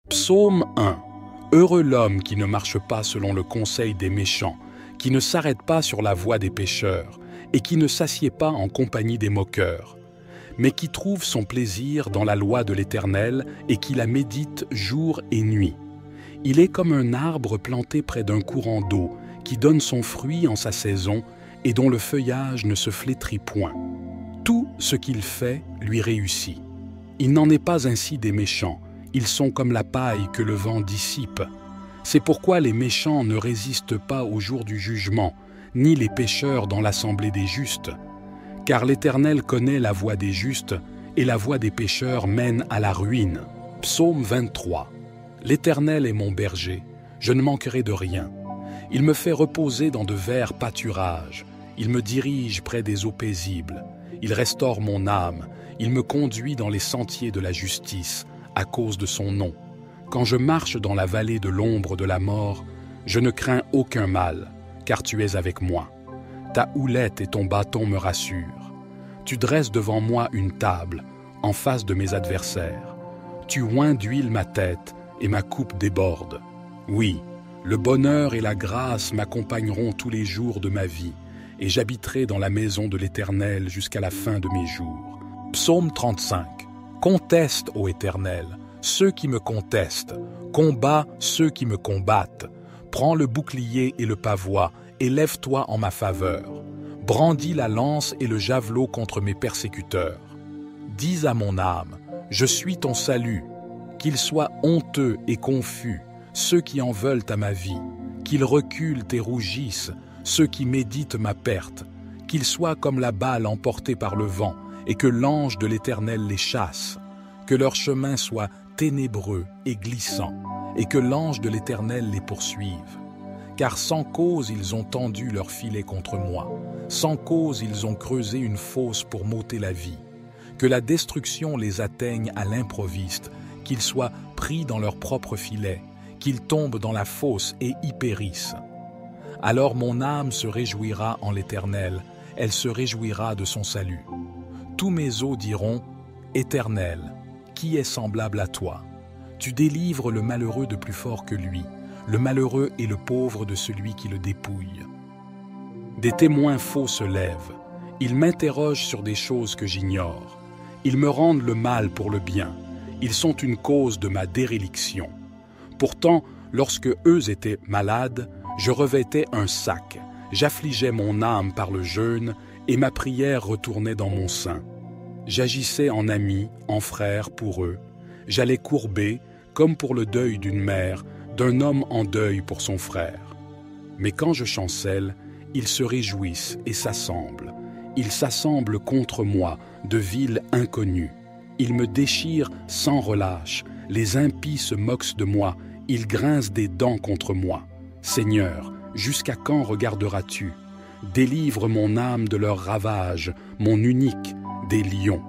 Psaume 1. Heureux l'homme qui ne marche pas selon le conseil des méchants, qui ne s'arrête pas sur la voie des pécheurs, et qui ne s'assied pas en compagnie des moqueurs, mais qui trouve son plaisir dans la loi de l'Éternel et qui la médite jour et nuit. Il est comme un arbre planté près d'un courant d'eau, qui donne son fruit en sa saison et dont le feuillage ne se flétrit point. Tout ce qu'il fait lui réussit. Il n'en est pas ainsi des méchants, ils sont comme la paille que le vent dissipe. C'est pourquoi les méchants ne résistent pas au jour du jugement, ni les pécheurs dans l'assemblée des justes. Car l'Éternel connaît la voie des justes, et la voie des pécheurs mène à la ruine. Psaume 23. L'Éternel est mon berger, je ne manquerai de rien. Il me fait reposer dans de verts pâturages, il me dirige près des eaux paisibles, il restaure mon âme, il me conduit dans les sentiers de la justice, à cause de son nom. Quand je marche dans la vallée de l'ombre de la mort, je ne crains aucun mal, car tu es avec moi. Ta houlette et ton bâton me rassurent. Tu dresses devant moi une table, en face de mes adversaires. Tu oins d'huile ma tête, et ma coupe déborde. Oui, le bonheur et la grâce m'accompagneront tous les jours de ma vie, et j'habiterai dans la maison de l'Éternel jusqu'à la fin de mes jours. Psaume 35. Conteste, ô Éternel, ceux qui me contestent, combat ceux qui me combattent. Prends le bouclier et le pavois, et lève-toi en ma faveur. Brandis la lance et le javelot contre mes persécuteurs. Dis à mon âme, je suis ton salut. Qu'ils soient honteux et confus, ceux qui en veulent à ma vie. Qu'ils reculent et rougissent, ceux qui méditent ma perte. Qu'ils soient comme la balle emportée par le vent, et que l'ange de l'Éternel les chasse. Que leur chemin soit ténébreux et glissant, et que l'ange de l'Éternel les poursuive. Car sans cause ils ont tendu leur filet contre moi, sans cause ils ont creusé une fosse pour m'ôter la vie. Que la destruction les atteigne à l'improviste, qu'ils soient pris dans leur propre filet, qu'ils tombent dans la fosse et y périssent. Alors mon âme se réjouira en l'Éternel, elle se réjouira de son salut. Tous mes os diront, Éternel, qui est semblable à toi? Tu délivres le malheureux de plus fort que lui, le malheureux et le pauvre de celui qui le dépouille. Des témoins faux se lèvent, ils m'interrogent sur des choses que j'ignore. Ils me rendent le mal pour le bien, ils sont une cause de ma déréliction. Pourtant, lorsque eux étaient malades, je revêtais un sac, j'affligeais mon âme par le jeûne, et ma prière retournait dans mon sein. J'agissais en ami, en frère pour eux. J'allais courber, comme pour le deuil d'une mère, d'un homme en deuil pour son frère. Mais quand je chancelle, ils se réjouissent et s'assemblent. Ils s'assemblent contre moi, de villes inconnues. Ils me déchirent sans relâche. Les impies se moquent de moi. Ils grincent des dents contre moi. Seigneur, jusqu'à quand regarderas-tu? Délivre mon âme de leurs ravages, mon unique, des lions.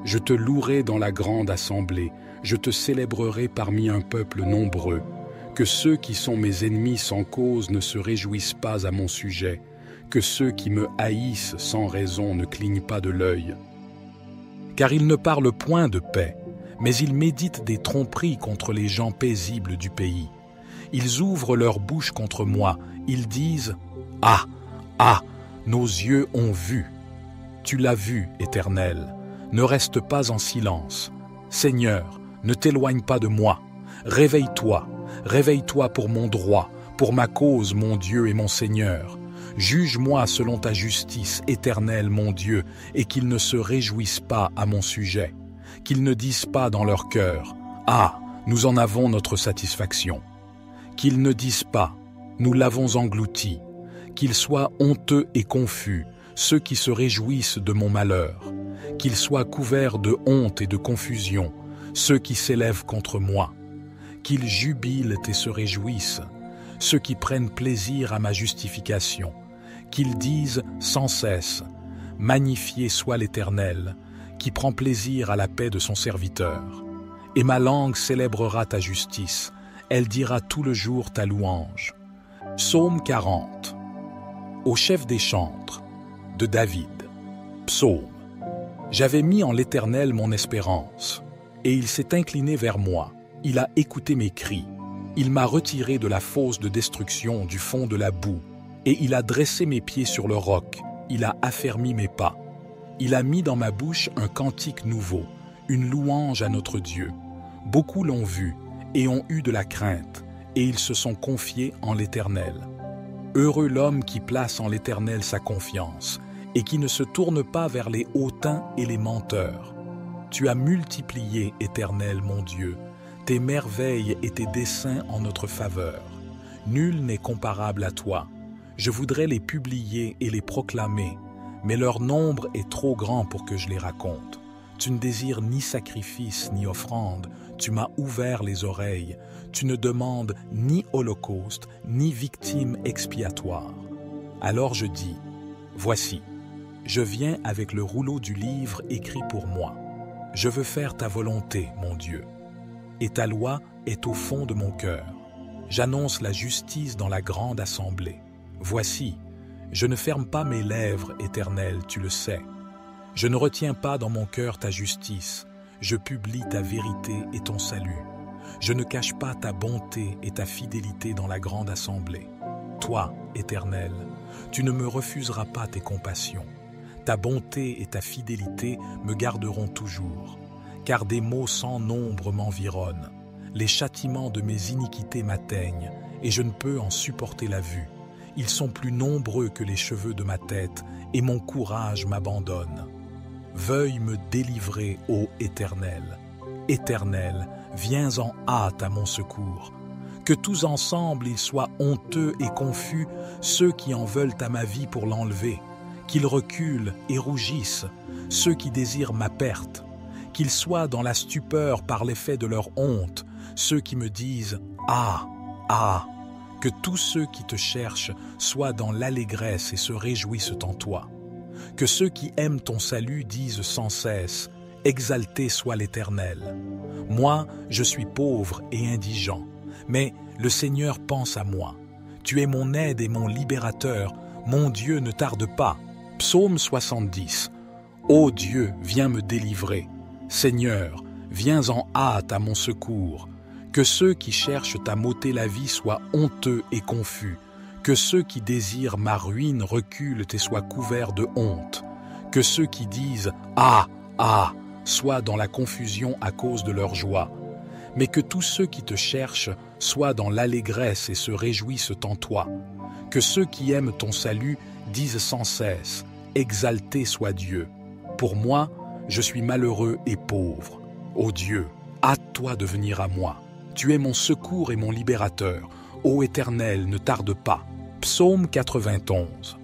Je te louerai dans la grande assemblée, je te célébrerai parmi un peuple nombreux. Que ceux qui sont mes ennemis sans cause ne se réjouissent pas à mon sujet, que ceux qui me haïssent sans raison ne clignent pas de l'œil. Car ils ne parlent point de paix, mais ils méditent des tromperies contre les gens paisibles du pays. Ils ouvrent leur bouche contre moi, ils disent « Ah, ah, nos yeux ont vu !» Tu l'as vu, Éternel, ne reste pas en silence. Seigneur, ne t'éloigne pas de moi. Réveille-toi, réveille-toi pour mon droit, pour ma cause, mon Dieu et mon Seigneur. Juge-moi selon ta justice, Éternel, mon Dieu, et qu'ils ne se réjouissent pas à mon sujet. Qu'ils ne disent pas dans leur cœur, « Ah, nous en avons notre satisfaction. » Qu'ils ne disent pas, « Nous l'avons englouti. » Qu'ils soient honteux et confus, ceux qui se réjouissent de mon malheur, qu'ils soient couverts de honte et de confusion, ceux qui s'élèvent contre moi, qu'ils jubilent et se réjouissent, ceux qui prennent plaisir à ma justification, qu'ils disent sans cesse, « Magnifié soit l'Éternel, qui prend plaisir à la paix de son serviteur. » Et ma langue célébrera ta justice, elle dira tout le jour ta louange. Psaume 40. Au chef des chantres, de David. Psaume. J'avais mis en l'Éternel mon espérance, et il s'est incliné vers moi. Il a écouté mes cris. Il m'a retiré de la fosse de destruction, du fond de la boue, et il a dressé mes pieds sur le roc. Il a affermi mes pas. Il a mis dans ma bouche un cantique nouveau, une louange à notre Dieu. Beaucoup l'ont vu et ont eu de la crainte, et ils se sont confiés en l'Éternel. Heureux l'homme qui place en l'Éternel sa confiance, et qui ne se tourne pas vers les hautains et les menteurs. Tu as multiplié, Éternel, mon Dieu, tes merveilles et tes desseins en notre faveur. Nul n'est comparable à toi. Je voudrais les publier et les proclamer, mais leur nombre est trop grand pour que je les raconte. Tu ne désires ni sacrifice ni offrande, tu m'as ouvert les oreilles, tu ne demandes ni holocauste ni victime expiatoire. Alors je dis, voici, je viens avec le rouleau du livre écrit pour moi. Je veux faire ta volonté, mon Dieu, et ta loi est au fond de mon cœur. J'annonce la justice dans la grande assemblée. Voici, je ne ferme pas mes lèvres, Éternel, tu le sais. Je ne retiens pas dans mon cœur ta justice, je publie ta vérité et ton salut. Je ne cache pas ta bonté et ta fidélité dans la grande assemblée. Toi, Éternel, tu ne me refuseras pas tes compassions. Ta bonté et ta fidélité me garderont toujours, car des maux sans nombre m'environnent. Les châtiments de mes iniquités m'atteignent, et je ne peux en supporter la vue. Ils sont plus nombreux que les cheveux de ma tête, et mon courage m'abandonne. Veuille me délivrer, ô Éternel. Éternel, viens en hâte à mon secours. Que tous ensemble ils soient honteux et confus, ceux qui en veulent à ma vie pour l'enlever. Qu'ils reculent et rougissent, ceux qui désirent ma perte. Qu'ils soient dans la stupeur par l'effet de leur honte, ceux qui me disent « Ah, ah !» Que tous ceux qui te cherchent soient dans l'allégresse et se réjouissent en toi. Que ceux qui aiment ton salut disent sans cesse « Exalté soit l'Éternel ». Moi, je suis pauvre et indigent, mais le Seigneur pense à moi. Tu es mon aide et mon libérateur, mon Dieu ne tarde pas. Psaume 70. Ô Dieu, viens me délivrer. Seigneur, viens en hâte à mon secours. Que ceux qui cherchent à m'ôter la vie soient honteux et confus. Que ceux qui désirent ma ruine reculent et soient couverts de honte. Que ceux qui disent « Ah, ah !» soient dans la confusion à cause de leur joie. Mais que tous ceux qui te cherchent soient dans l'allégresse et se réjouissent en toi. Que ceux qui aiment ton salut disent sans cesse « Exalté soit Dieu ». Pour moi, je suis malheureux et pauvre. Ô Dieu, hâte-toi de venir à moi. Tu es mon secours et mon libérateur. Ô Éternel, ne tarde pas. Psaume 91.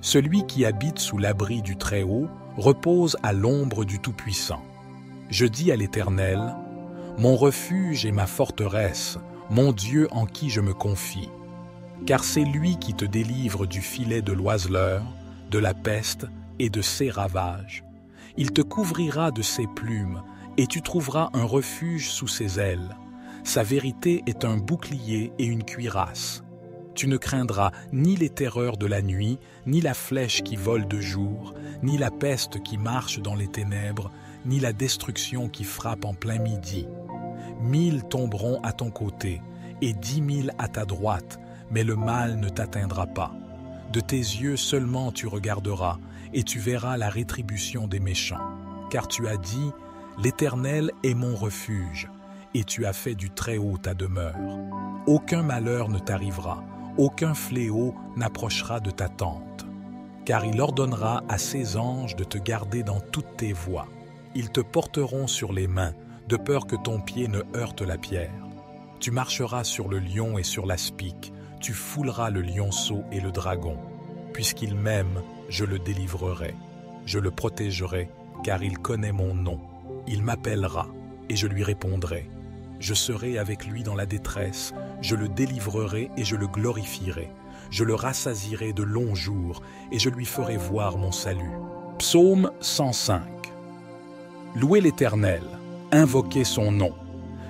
Celui qui habite sous l'abri du Très-Haut repose à l'ombre du Tout-Puissant. Je dis à l'Éternel, mon refuge et ma forteresse, mon Dieu en qui je me confie. Car c'est lui qui te délivre du filet de l'oiseleur, de la peste et de ses ravages. Il te couvrira de ses plumes, et tu trouveras un refuge sous ses ailes. Sa vérité est un bouclier et une cuirasse. Tu ne craindras ni les terreurs de la nuit, ni la flèche qui vole de jour, ni la peste qui marche dans les ténèbres, ni la destruction qui frappe en plein midi. 1000 tomberont à ton côté, et 10 000 à ta droite, mais le mal ne t'atteindra pas. De tes yeux seulement tu regarderas, et tu verras la rétribution des méchants. Car tu as dit, l'Éternel est mon refuge, et tu as fait du Très-Haut ta demeure. Aucun malheur ne t'arrivera, aucun fléau n'approchera de ta tente. Car il ordonnera à ses anges de te garder dans toutes tes voies. Ils te porteront sur les mains, de peur que ton pied ne heurte la pierre. Tu marcheras sur le lion et sur l'aspic, tu fouleras le lionceau et le dragon. Puisqu'il m'aime, je le délivrerai. Je le protégerai, car il connaît mon nom. Il m'appellera, et je lui répondrai. Je serai avec lui dans la détresse, je le délivrerai et je le glorifierai. Je le rassasierai de longs jours, et je lui ferai voir mon salut. Psaume 105. Louez l'Éternel, invoquez son nom.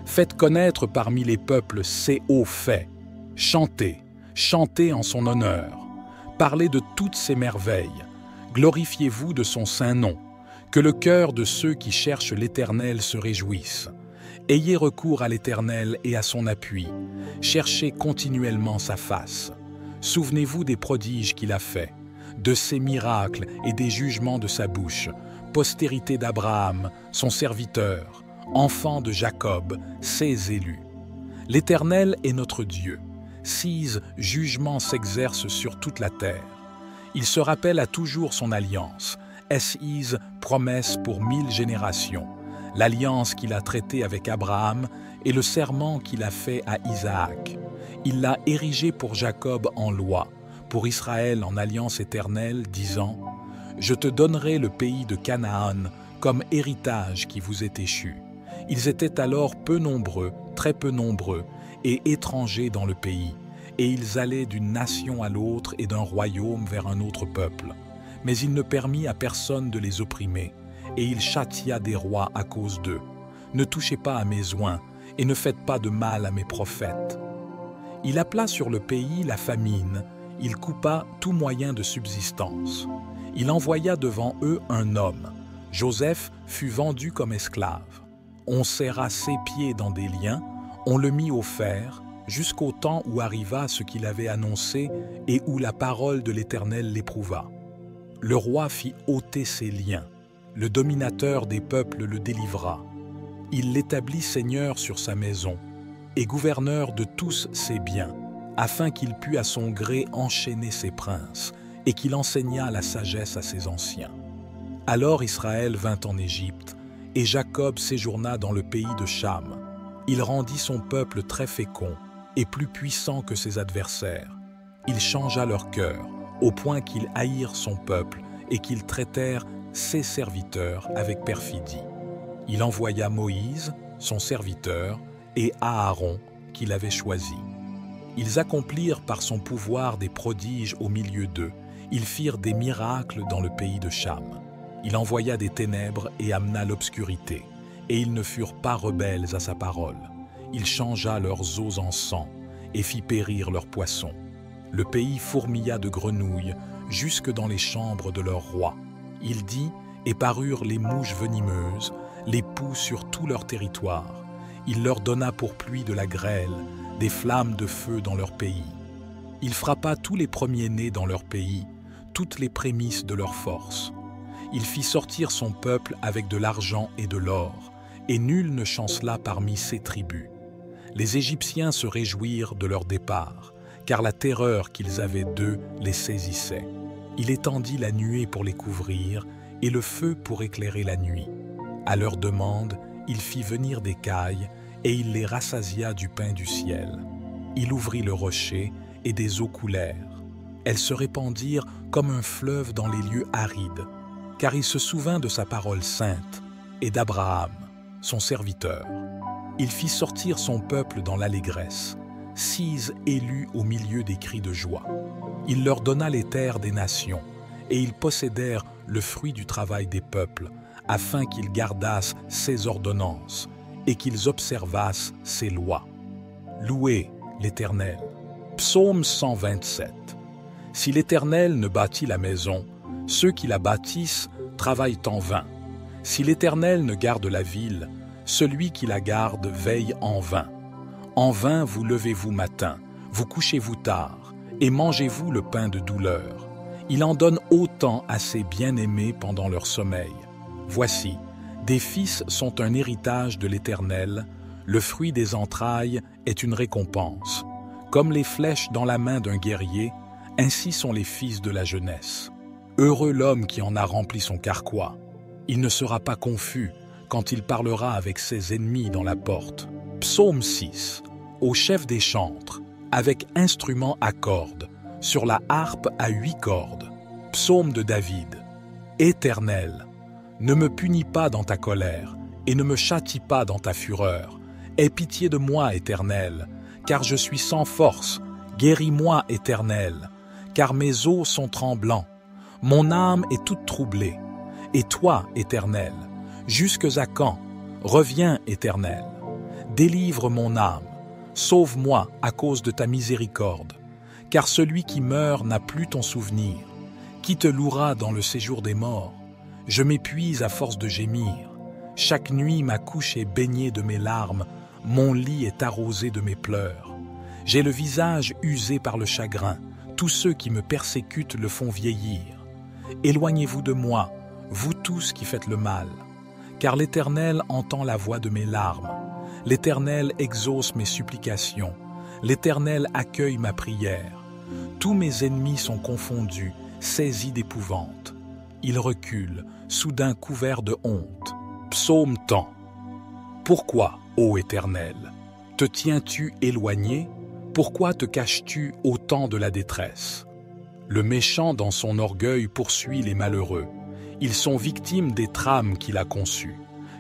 Faites connaître parmi les peuples ses hauts faits. Chantez, chantez en son honneur. Parlez de toutes ses merveilles. Glorifiez-vous de son saint nom. Que le cœur de ceux qui cherchent l'Éternel se réjouisse. Ayez recours à l'Éternel et à son appui. Cherchez continuellement sa face. Souvenez-vous des prodiges qu'il a faits, de ses miracles et des jugements de sa bouche, postérité d'Abraham, son serviteur, enfant de Jacob, ses élus. L'Éternel est notre Dieu. Ses jugements s'exercent sur toute la terre. Il se rappelle à toujours son alliance, ses promesses pour 1000 générations, l'alliance qu'il a traitée avec Abraham et le serment qu'il a fait à Isaac. Il l'a érigé pour Jacob en loi, pour Israël en alliance éternelle, disant « Je te donnerai le pays de Canaan comme héritage qui vous est échu. » Ils étaient alors peu nombreux, très peu nombreux, et étrangers dans le pays, et ils allaient d'une nation à l'autre et d'un royaume vers un autre peuple. Mais il ne permit à personne de les opprimer, et il châtia des rois à cause d'eux. Ne touchez pas à mes oints, et ne faites pas de mal à mes prophètes. Il appela sur le pays la famine, il coupa tout moyen de subsistance. Il envoya devant eux un homme. Joseph fut vendu comme esclave. On serra ses pieds dans des liens, on le mit au fer, jusqu'au temps où arriva ce qu'il avait annoncé et où la parole de l'Éternel l'éprouva. Le roi fit ôter ses liens, le dominateur des peuples le délivra. Il l'établit seigneur sur sa maison et gouverneur de tous ses biens, afin qu'il pût à son gré enchaîner ses princes et qu'il enseignât la sagesse à ses anciens. Alors Israël vint en Égypte, et Jacob séjourna dans le pays de Cham. Il rendit son peuple très fécond et plus puissant que ses adversaires. Il changea leur cœur, au point qu'ils haïrent son peuple et qu'ils traitèrent ses serviteurs avec perfidie. Il envoya Moïse, son serviteur, et Aaron, qu'il avait choisi. Ils accomplirent par son pouvoir des prodiges au milieu d'eux. Ils firent des miracles dans le pays de Cham. Il envoya des ténèbres et amena l'obscurité, et ils ne furent pas rebelles à sa parole. Il changea leurs eaux en sang et fit périr leurs poissons. Le pays fourmilla de grenouilles jusque dans les chambres de leur roi. Il dit, et parurent les mouches venimeuses, les poux sur tout leur territoire. Il leur donna pour pluie de la grêle, des flammes de feu dans leur pays. Il frappa tous les premiers-nés dans leur pays, toutes les prémices de leur force. Il fit sortir son peuple avec de l'argent et de l'or, et nul ne chancela parmi ses tribus. Les Égyptiens se réjouirent de leur départ, car la terreur qu'ils avaient d'eux les saisissait. Il étendit la nuée pour les couvrir, et le feu pour éclairer la nuit. À leur demande, il fit venir des cailles, et il les rassasia du pain du ciel. Il ouvrit le rocher, et des eaux coulèrent. Elles se répandirent comme un fleuve dans les lieux arides, car il se souvint de sa parole sainte et d'Abraham, son serviteur. Il fit sortir son peuple dans l'allégresse, 6 élus au milieu des cris de joie. Il leur donna les terres des nations, et ils possédèrent le fruit du travail des peuples, afin qu'ils gardassent ses ordonnances et qu'ils observassent ses lois. Louez l'Éternel. Psaume 127. Si l'Éternel ne bâtit la maison, ceux qui la bâtissent travaillent en vain. Si l'Éternel ne garde la ville, celui qui la garde veille en vain. En vain vous levez-vous matin, vous couchez-vous tard, et mangez-vous le pain de douleur. Il en donne autant à ses bien-aimés pendant leur sommeil. Voici, des fils sont un héritage de l'Éternel, le fruit des entrailles est une récompense. Comme les flèches dans la main d'un guerrier, ainsi sont les fils de la jeunesse. Heureux l'homme qui en a rempli son carquois. Il ne sera pas confus quand il parlera avec ses ennemis dans la porte. Psaume 6. Au chef des chantres, avec instrument à cordes, sur la harpe à 8 cordes. Psaume de David. Éternel, ne me punis pas dans ta colère, et ne me châtie pas dans ta fureur. Aie pitié de moi, Éternel, car je suis sans force. Guéris-moi, Éternel, car mes os sont tremblants. Mon âme est toute troublée. Et toi, Éternel, jusques à quand? Reviens, Éternel. Délivre mon âme. Sauve-moi à cause de ta miséricorde. Car celui qui meurt n'a plus ton souvenir. Qui te louera dans le séjour des morts? Je m'épuise à force de gémir. Chaque nuit, ma couche est baignée de mes larmes, mon lit est arrosé de mes pleurs. J'ai le visage usé par le chagrin, tous ceux qui me persécutent le font vieillir. Éloignez-vous de moi, vous tous qui faites le mal, car l'Éternel entend la voix de mes larmes. L'Éternel exauce mes supplications, l'Éternel accueille ma prière. Tous mes ennemis sont confondus, saisis d'épouvante. Ils reculent, soudain couverts de honte. Psaume 100. Pourquoi, ô Éternel, te tiens-tu éloigné? Pourquoi te caches-tu au temps de la détresse? Le méchant dans son orgueil poursuit les malheureux. Ils sont victimes des trames qu'il a conçues.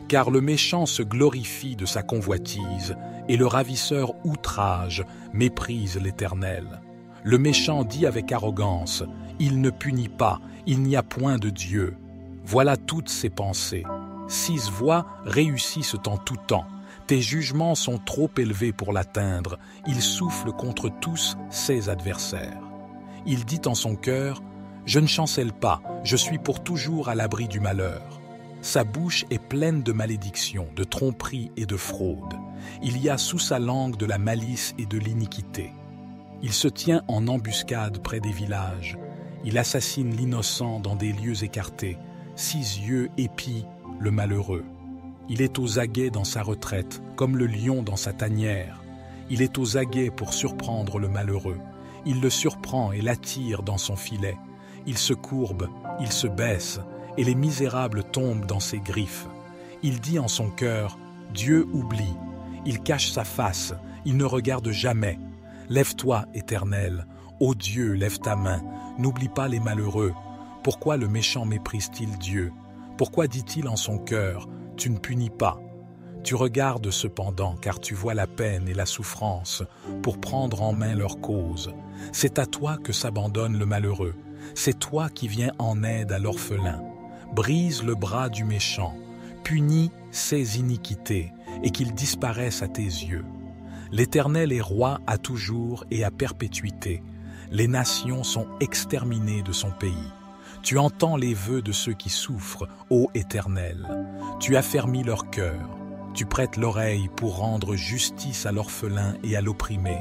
Car le méchant se glorifie de sa convoitise, et le ravisseur outrage, méprise l'Éternel. Le méchant dit avec arrogance, « Il ne punit pas, il n'y a point de Dieu. » Voilà toutes ses pensées. 6 voies réussissent en tout temps. Tes jugements sont trop élevés pour l'atteindre. Il souffle contre tous ses adversaires. Il dit en son cœur, « Je ne chancelle pas, je suis pour toujours à l'abri du malheur. » Sa bouche est pleine de malédictions, de tromperies et de fraudes. Il y a sous sa langue de la malice et de l'iniquité. Il se tient en embuscade près des villages. Il assassine l'innocent dans des lieux écartés. 6 yeux épient le malheureux. Il est aux aguets dans sa retraite, comme le lion dans sa tanière. Il est aux aguets pour surprendre le malheureux. Il le surprend et l'attire dans son filet. Il se courbe, il se baisse, et les misérables tombent dans ses griffes. Il dit en son cœur, « Dieu oublie ». Il cache sa face, il ne regarde jamais. Lève-toi, Éternel. Ô Dieu, lève ta main. N'oublie pas les malheureux. Pourquoi le méchant méprise-t-il Dieu? Pourquoi dit-il en son cœur, « Tu ne punis pas ». Tu regardes cependant, car tu vois la peine et la souffrance, pour prendre en main leur cause. C'est à toi que s'abandonne le malheureux. C'est toi qui viens en aide à l'orphelin. Brise le bras du méchant, punis ses iniquités, et qu'ils disparaissent à tes yeux. L'Éternel est roi à toujours et à perpétuité. Les nations sont exterminées de son pays. Tu entends les vœux de ceux qui souffrent, ô Éternel. Tu affermis leur cœur. Tu prêtes l'oreille pour rendre justice à l'orphelin et à l'opprimé,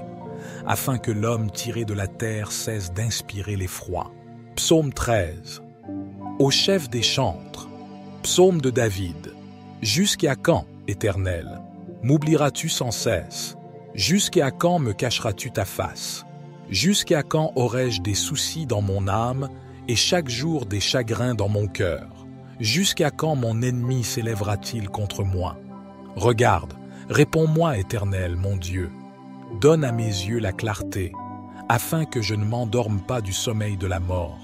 afin que l'homme tiré de la terre cesse d'inspirer l'effroi. Psaume 13. Au chef des chantres. Psaume de David. Jusqu'à quand, Éternel, m'oublieras-tu sans cesse? Jusqu'à quand me cacheras-tu ta face? Jusqu'à quand aurai-je des soucis dans mon âme et chaque jour des chagrins dans mon cœur? Jusqu'à quand mon ennemi s'élèvera-t-il contre moi? Regarde, réponds-moi, Éternel, mon Dieu. Donne à mes yeux la clarté, afin que je ne m'endorme pas du sommeil de la mort,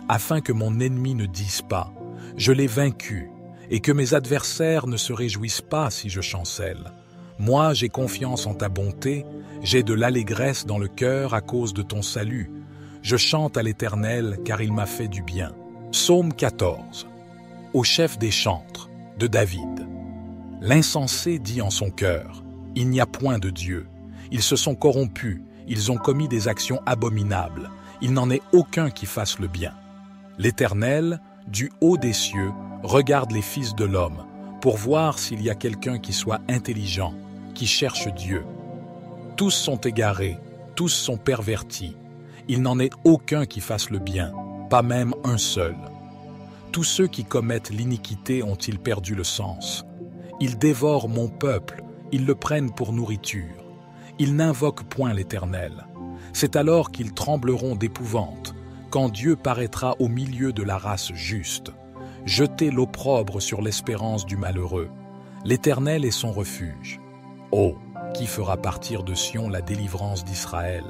afin que mon ennemi ne dise pas « Je l'ai vaincu », et que mes adversaires ne se réjouissent pas si je chancelle. Moi, j'ai confiance en ta bonté, j'ai de l'allégresse dans le cœur à cause de ton salut. Je chante à l'Éternel, car il m'a fait du bien. Psaume 14. Au chef des chantres, de David. L'insensé dit en son cœur, « Il n'y a point de Dieu. Ils se sont corrompus, ils ont commis des actions abominables. Il n'en est aucun qui fasse le bien. » L'Éternel, du haut des cieux, regarde les fils de l'homme, pour voir s'il y a quelqu'un qui soit intelligent, qui cherche Dieu. Tous sont égarés, tous sont pervertis. Il n'en est aucun qui fasse le bien, pas même un seul. Tous ceux qui commettent l'iniquité ont-ils perdu le sens? Ils dévorent mon peuple, ils le prennent pour nourriture. Ils n'invoquent point l'Éternel. C'est alors qu'ils trembleront d'épouvante, quand Dieu paraîtra au milieu de la race juste. Jetez l'opprobre sur l'espérance du malheureux. L'Éternel est son refuge. Oh, qui fera partir de Sion la délivrance d'Israël?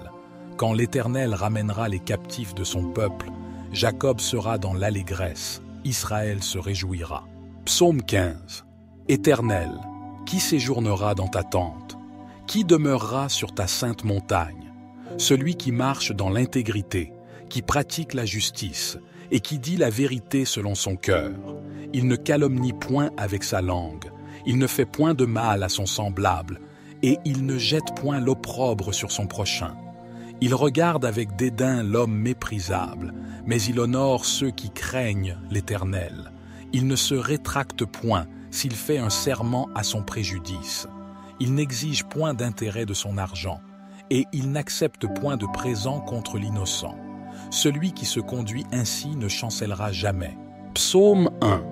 Quand l'Éternel ramènera les captifs de son peuple, Jacob sera dans l'allégresse, Israël se réjouira. Psaume 15. Éternel, qui séjournera dans ta tente? Qui demeurera sur ta sainte montagne? Celui qui marche dans l'intégrité, qui pratique la justice et qui dit la vérité selon son cœur. Il ne calomnie point avec sa langue, il ne fait point de mal à son semblable, et il ne jette point l'opprobre sur son prochain. Il regarde avec dédain l'homme méprisable, mais il honore ceux qui craignent l'Éternel. Il ne se rétracte point, s'il fait un serment à son préjudice. Il n'exige point d'intérêt de son argent, et il n'accepte point de présent contre l'innocent. Celui qui se conduit ainsi ne chancellera jamais. Psaume 1.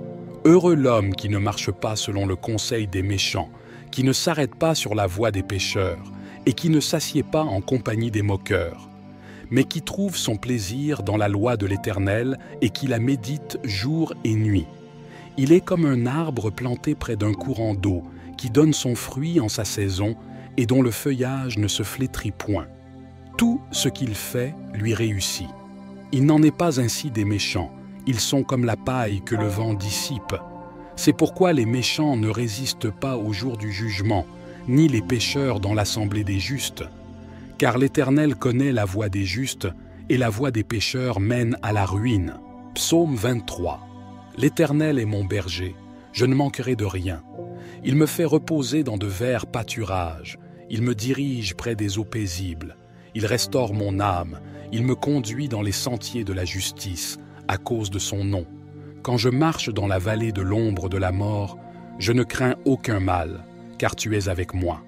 Heureux l'homme qui ne marche pas selon le conseil des méchants, qui ne s'arrête pas sur la voie des pécheurs, et qui ne s'assied pas en compagnie des moqueurs, mais qui trouve son plaisir dans la loi de l'Éternel et qui la médite jour et nuit. Il est comme un arbre planté près d'un courant d'eau, qui donne son fruit en sa saison et dont le feuillage ne se flétrit point. Tout ce qu'il fait lui réussit. Il n'en est pas ainsi des méchants, ils sont comme la paille que le vent dissipe. C'est pourquoi les méchants ne résistent pas au jour du jugement, ni les pécheurs dans l'assemblée des justes. Car l'Éternel connaît la voie des justes, et la voie des pécheurs mène à la ruine. Psaume 23. L'Éternel est mon berger, je ne manquerai de rien. Il me fait reposer dans de verts pâturages, il me dirige près des eaux paisibles. Il restaure mon âme, il me conduit dans les sentiers de la justice, à cause de son nom. Quand je marche dans la vallée de l'ombre de la mort, je ne crains aucun mal, car tu es avec moi.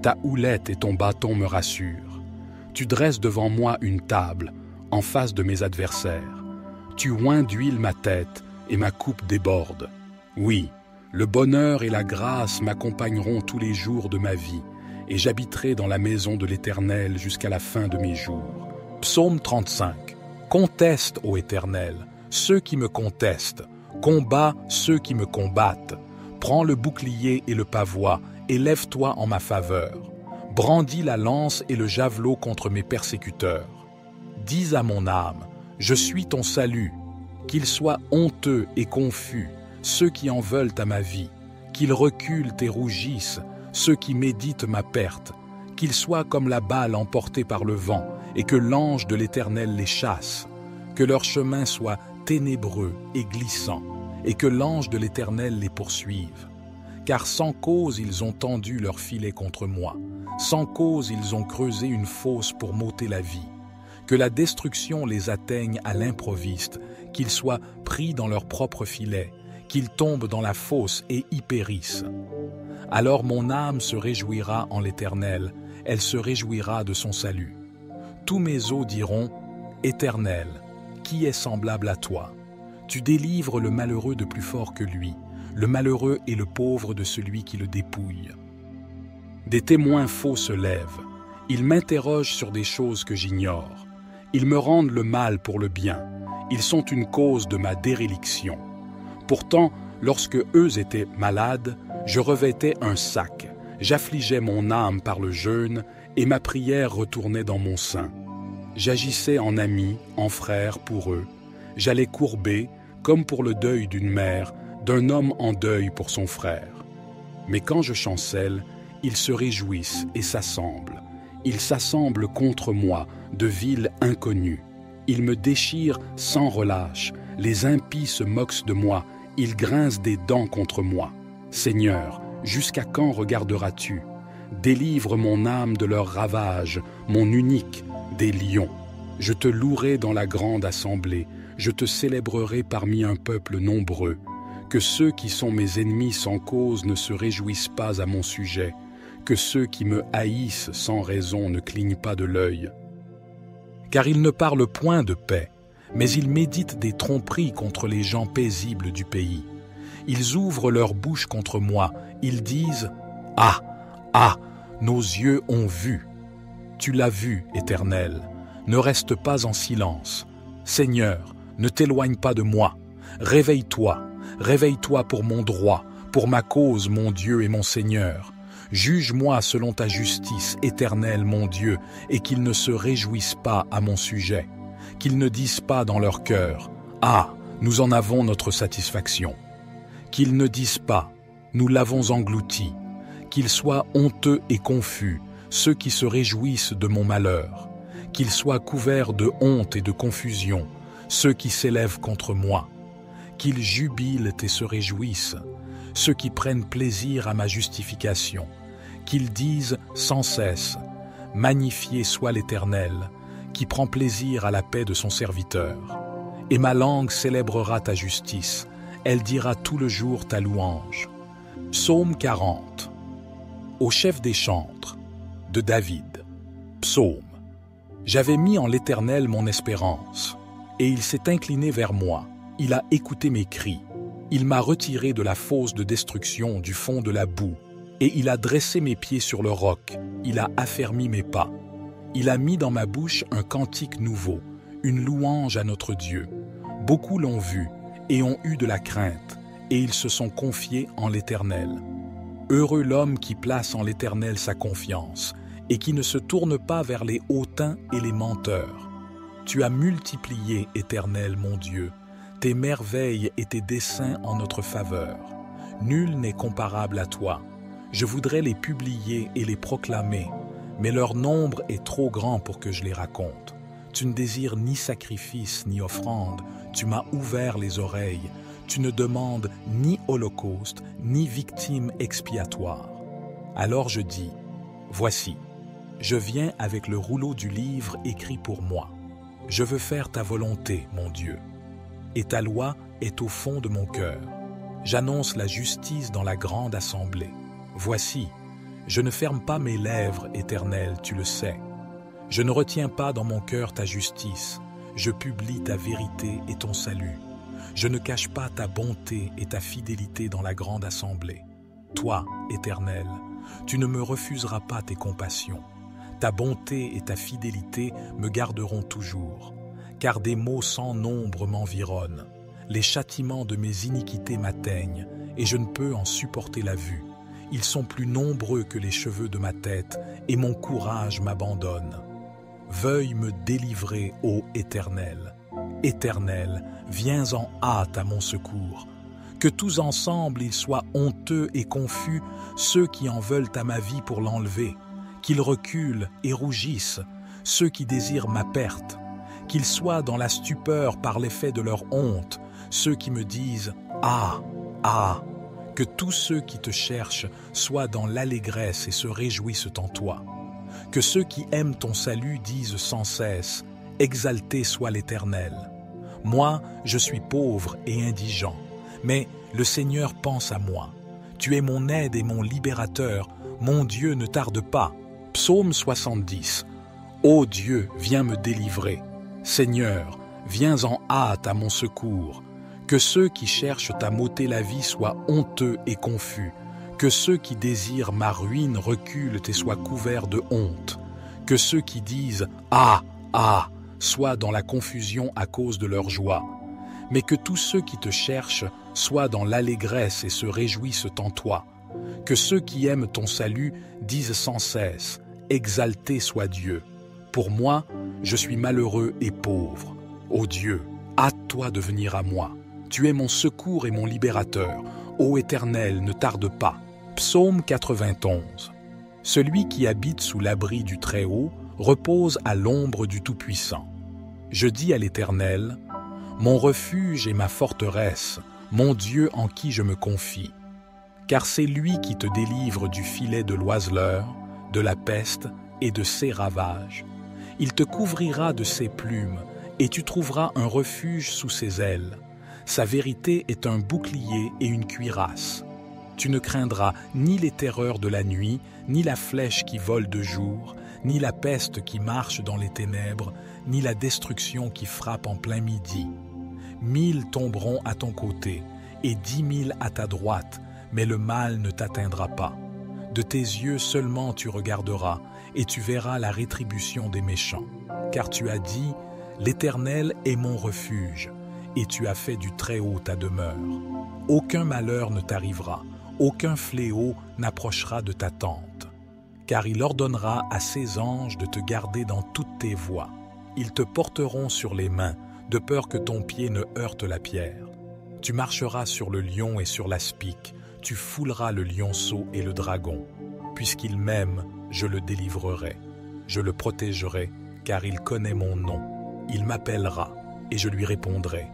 Ta houlette et ton bâton me rassurent. Tu dresses devant moi une table, en face de mes adversaires. Tu oins d'huile ma tête, et ma coupe déborde. Oui, le bonheur et la grâce m'accompagneront tous les jours de ma vie, et j'habiterai dans la maison de l'Éternel jusqu'à la fin de mes jours. Psaume 35. Conteste, ô Éternel, ceux qui me contestent, combat ceux qui me combattent. Prends le bouclier et le pavois, et lève-toi en ma faveur. Brandis la lance et le javelot contre mes persécuteurs. Dis à mon âme, je suis ton salut. Qu'ils soient honteux et confus, ceux qui en veulent à ma vie. Qu'ils reculent et rougissent, ceux qui méditent ma perte. Qu'ils soient comme la balle emportée par le vent, et que l'ange de l'Éternel les chasse. Que leur chemin soit ténébreux et glissant, et que l'ange de l'Éternel les poursuive. Car sans cause ils ont tendu leur filet contre moi, sans cause ils ont creusé une fosse pour m'ôter la vie. Que la destruction les atteigne à l'improviste, qu'ils soient pris dans leur propre filet, qu'ils tombent dans la fosse et y périssent. Alors mon âme se réjouira en l'Éternel, elle se réjouira de son salut. Tous mes os diront, Éternel, qui est semblable à toi? Tu délivres le malheureux de plus fort que lui, le malheureux et le pauvre de celui qui le dépouille. Des témoins faux se lèvent, ils m'interrogent sur des choses que j'ignore. Ils me rendent le mal pour le bien, ils sont une cause de ma déréliction. Pourtant, lorsque eux étaient malades, je revêtais un sac, j'affligeais mon âme par le jeûne, et ma prière retournait dans mon sein. J'agissais en ami, en frère pour eux. J'allais courber, comme pour le deuil d'une mère, d'un homme en deuil pour son frère. Mais quand je chancelle, ils se réjouissent et s'assemblent. Ils s'assemblent contre moi, de villes inconnues. Ils me déchirent sans relâche. Les impies se moquent de moi. Ils grincent des dents contre moi. Seigneur, jusqu'à quand regarderas-tu? Délivre mon âme de leurs ravages, mon unique, des lions. Je te louerai dans la grande assemblée, je te célébrerai parmi un peuple nombreux. Que ceux qui sont mes ennemis sans cause ne se réjouissent pas à mon sujet, que ceux qui me haïssent sans raison ne clignent pas de l'œil. Car ils ne parlent point de paix, mais ils méditent des tromperies contre les gens paisibles du pays. Ils ouvrent leur bouche contre moi, ils disent « Ah, ah, nos yeux ont vu !» Tu l'as vu, Éternel, ne reste pas en silence. Seigneur, ne t'éloigne pas de moi. Réveille-toi, réveille-toi pour mon droit, pour ma cause, mon Dieu et mon Seigneur. Juge-moi selon ta justice, Éternel, mon Dieu, et qu'ils ne se réjouissent pas à mon sujet. Qu'ils ne disent pas dans leur cœur, « Ah, nous en avons notre satisfaction ». Qu'ils ne disent pas, « Nous l'avons englouti ». Qu'ils soient honteux et confus, ceux qui se réjouissent de mon malheur. Qu'ils soient couverts de honte et de confusion, ceux qui s'élèvent contre moi. Qu'ils jubilent et se réjouissent, ceux qui prennent plaisir à ma justification. Qu'ils disent sans cesse, « Magnifié soit l'Éternel, qui prend plaisir à la paix de son serviteur. » Et ma langue célébrera ta justice, elle dira tout le jour ta louange. Psaume 40. Au chef des chantres, de David. Psaume. J'avais mis en l'Éternel mon espérance, et il s'est incliné vers moi, il a écouté mes cris. Il m'a retiré de la fosse de destruction, du fond de la boue, et il a dressé mes pieds sur le roc, il a affermi mes pas. Il a mis dans ma bouche un cantique nouveau, une louange à notre Dieu. Beaucoup l'ont vu et ont eu de la crainte, et ils se sont confiés en l'Éternel. Heureux l'homme qui place en l'Éternel sa confiance, et qui ne se tourne pas vers les hautains et les menteurs. Tu as multiplié, Éternel, mon Dieu, tes merveilles et tes desseins en notre faveur. Nul n'est comparable à toi. Je voudrais les publier et les proclamer, mais leur nombre est trop grand pour que je les raconte. Tu ne désires ni sacrifice ni offrande, tu m'as ouvert les oreilles. Tu ne demandes ni holocauste, ni victime expiatoire. Alors je dis, voici, je viens avec le rouleau du livre écrit pour moi. Je veux faire ta volonté, mon Dieu. Et ta loi est au fond de mon cœur. J'annonce la justice dans la grande assemblée. Voici, je ne ferme pas mes lèvres, Éternel, tu le sais. Je ne retiens pas dans mon cœur ta justice. Je publie ta vérité et ton salut. Je ne cache pas ta bonté et ta fidélité dans la grande assemblée. Toi, Éternel, tu ne me refuseras pas tes compassions. Ta bonté et ta fidélité me garderont toujours, car des maux sans nombre m'environnent. Les châtiments de mes iniquités m'atteignent, et je ne peux en supporter la vue. Ils sont plus nombreux que les cheveux de ma tête, et mon courage m'abandonne. Veuille me délivrer, ô Éternel. Éternel, viens en hâte à mon secours. Que tous ensemble ils soient honteux et confus, ceux qui en veulent à ma vie pour l'enlever. Qu'ils reculent et rougissent, ceux qui désirent ma perte. Qu'ils soient dans la stupeur par l'effet de leur honte, ceux qui me disent « Ah, ah !» Que tous ceux qui te cherchent soient dans l'allégresse et se réjouissent en toi. Que ceux qui aiment ton salut disent sans cesse « Exalté soit l'Éternel !» Moi, je suis pauvre et indigent, mais le Seigneur pense à moi. Tu es mon aide et mon libérateur, mon Dieu ne tarde pas. Psaume 70. Ô Dieu, viens me délivrer. Seigneur, viens en hâte à mon secours. Que ceux qui cherchent à m'ôter la vie soient honteux et confus. Que ceux qui désirent ma ruine reculent et soient couverts de honte. Que ceux qui disent « Ah, ah !» soient dans la confusion à cause de leur joie. Mais que tous ceux qui te cherchent soient dans l'allégresse et se réjouissent en toi. Que ceux qui aiment ton salut disent sans cesse « Exalté soit Dieu !» Pour moi, je suis malheureux et pauvre. Ô Dieu, hâte-toi de venir à moi. Tu es mon secours et mon libérateur. Ô Éternel, ne tarde pas. Psaume 91. Celui qui habite sous l'abri du Très-Haut repose à l'ombre du Tout-Puissant. Je dis à l'Éternel, mon refuge et ma forteresse, mon Dieu en qui je me confie. Car c'est lui qui te délivre du filet de l'oiseleur, de la peste et de ses ravages. Il te couvrira de ses plumes, et tu trouveras un refuge sous ses ailes. Sa vérité est un bouclier et une cuirasse. Tu ne craindras ni les terreurs de la nuit, ni la flèche qui vole de jour, ni la peste qui marche dans les ténèbres, ni la destruction qui frappe en plein midi. 1000 tomberont à ton côté, et 10 000 à ta droite, mais le mal ne t'atteindra pas. De tes yeux seulement tu regarderas, et tu verras la rétribution des méchants. Car tu as dit, l'Éternel est mon refuge, et tu as fait du Très-Haut ta demeure. Aucun malheur ne t'arrivera, aucun fléau n'approchera de ta tente. Car il ordonnera à ses anges de te garder dans toutes tes voies. Ils te porteront sur les mains, de peur que ton pied ne heurte la pierre. Tu marcheras sur le lion et sur l'aspic, tu fouleras le lionceau et le dragon. Puisqu'il m'aime, je le délivrerai. Je le protégerai, car il connaît mon nom. Il m'appellera, et je lui répondrai.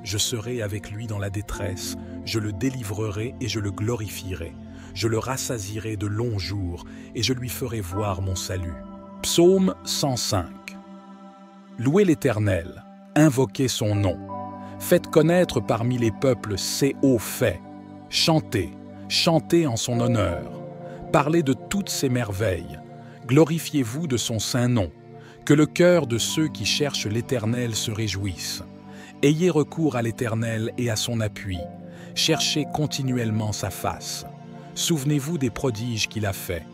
Je serai avec lui dans la détresse, je le délivrerai et je le glorifierai. Je le rassasierai de longs jours, et je lui ferai voir mon salut. Psaume 105. Louez l'Éternel, invoquez son nom. Faites connaître parmi les peuples ses hauts faits. Chantez, chantez en son honneur, parlez de toutes ses merveilles, glorifiez-vous de son saint nom, que le cœur de ceux qui cherchent l'Éternel se réjouisse. Ayez recours à l'Éternel et à son appui, cherchez continuellement sa face. Souvenez-vous des prodiges qu'il a faits,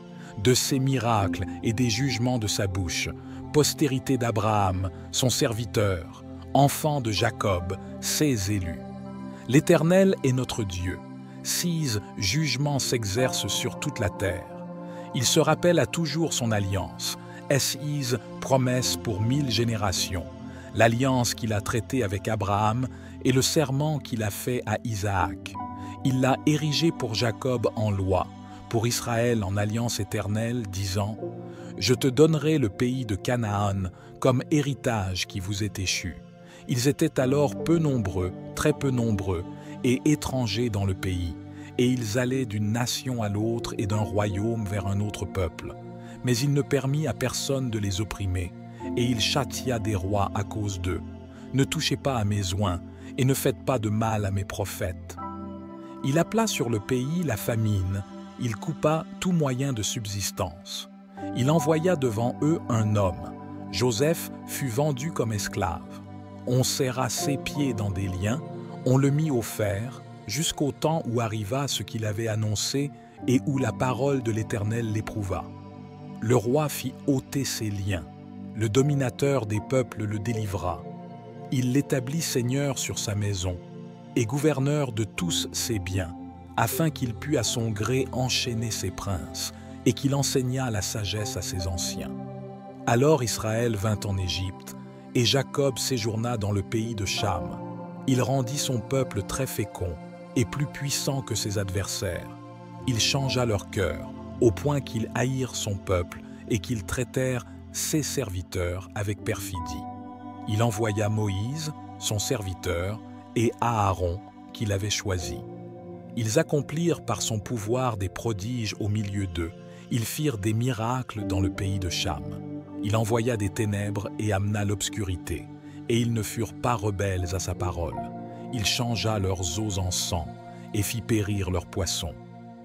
de ses miracles et des jugements de sa bouche, postérité d'Abraham, son serviteur, enfant de Jacob, ses élus. L'Éternel est notre Dieu. Ses jugements s'exercent sur toute la terre. Il se rappelle à toujours son alliance, ses promesses pour 1000 générations, l'alliance qu'il a traitée avec Abraham et le serment qu'il a fait à Isaac. Il l'a érigé pour Jacob en loi, pour Israël en alliance éternelle, disant « Je te donnerai le pays de Canaan comme héritage qui vous est échu. » Ils étaient alors peu nombreux, très peu nombreux, et étrangers dans le pays, et ils allaient d'une nation à l'autre et d'un royaume vers un autre peuple. Mais il ne permit à personne de les opprimer, et il châtia des rois à cause d'eux. Ne touchez pas à mes oints, et ne faites pas de mal à mes prophètes. Il appela sur le pays la famine, il coupa tout moyen de subsistance. Il envoya devant eux un homme. Joseph fut vendu comme esclave. On serra ses pieds dans des liens, on le mit au fer, jusqu'au temps où arriva ce qu'il avait annoncé et où la parole de l'Éternel l'éprouva. Le roi fit ôter ses liens, le dominateur des peuples le délivra. Il l'établit seigneur sur sa maison et gouverneur de tous ses biens, afin qu'il pût à son gré enchaîner ses princes et qu'il enseignât la sagesse à ses anciens. Alors Israël vint en Égypte, et Jacob séjourna dans le pays de Cham. Il rendit son peuple très fécond et plus puissant que ses adversaires. Il changea leur cœur, au point qu'ils haïrent son peuple et qu'ils traitèrent ses serviteurs avec perfidie. Il envoya Moïse, son serviteur, et Aaron, qu'il avait choisi. Ils accomplirent par son pouvoir des prodiges au milieu d'eux. Ils firent des miracles dans le pays de Cham. Il envoya des ténèbres et amena l'obscurité, et ils ne furent pas rebelles à sa parole. Il changea leurs eaux en sang et fit périr leurs poissons.